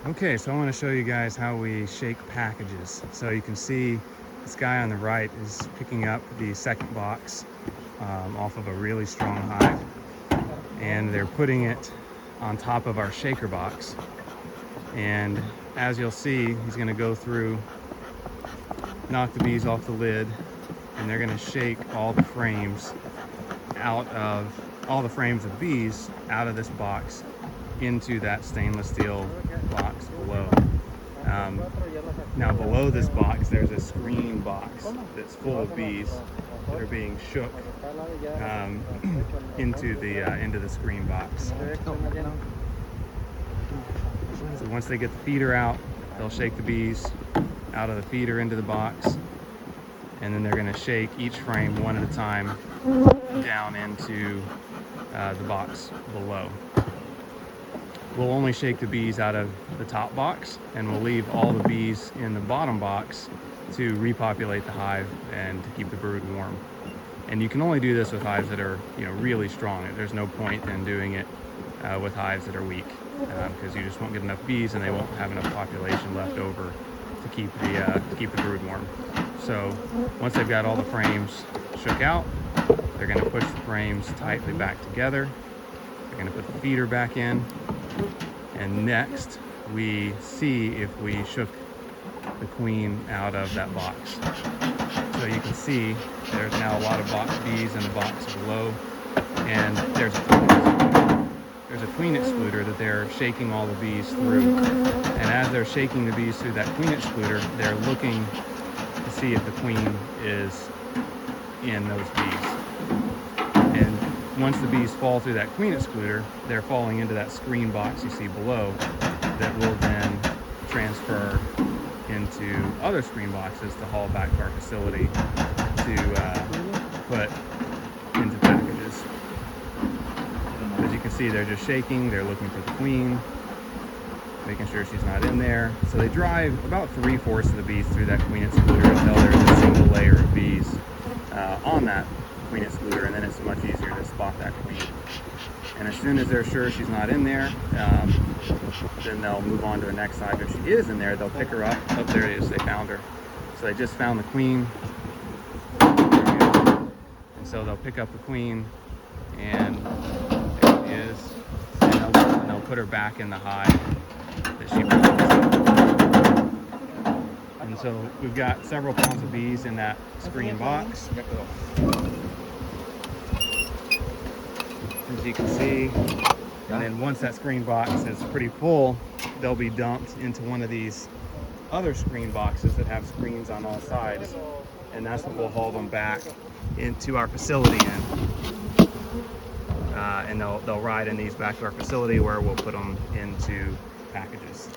Okay, so I want to show you guys how we shake packages. So you can see this guy on the right is picking up the second box off of a really strong hive, and they're putting it on top of our shaker box. And as you'll see, he's going to go through, knock the bees off the lid, and they're going to shake all the frames of bees out of this box into that stainless steel box below. Now below this box there's a screen box that's full of bees that are being shook into the screen box. So once they get the feeder out, they'll shake the bees out of the feeder into the box, and then they're going to shake each frame one at a time down into the box below. We'll only shake the bees out of the top box, and we'll leave all the bees in the bottom box to repopulate the hive and to keep the brood warm. And you can only do this with hives that are, really strong. There's no point in doing it with hives that are weak, because you just won't get enough bees and they won't have enough population left over to keep the brood warm. So once they've got all the frames shook out, they're going to push the frames tightly back together. They're going to put the feeder back in, and next we see if we shook the queen out of that box. So you can see there's now a lot of box bees in the box below, and there's a queen excluder that they're shaking all the bees through. And as they're shaking the bees through that queen excluder, they're looking to see if the queen is in those bees. And once the bees fall through that queen excluder, they're falling into that screen box you see below that will then transfer into other screen boxes to haul back to our facility to put into packages. As you can see, they're just shaking, they're looking for the queen, making sure she's not in there. So they drive about 3/4 of the bees through that queen excluder until there's a single layer of bees on that queen excluder, and then it's much easier to spot that queen. And as soon as they're sure she's not in there, then they'll move on to the next hive. If she is in there, they'll pick her up. Oh, there it is, they found her. So they just found the queen. And so they'll pick up the queen, and there she is. And they'll put her back in the hive that she belongs to. And so we've got several pounds of bees in that screen box, as you can see. And then once that screen box is pretty full, they'll be dumped into one of these other screen boxes that have screens on all sides, and that's what we'll haul them back into our facility in. And they'll ride in these back to our facility, where we'll put them into packages.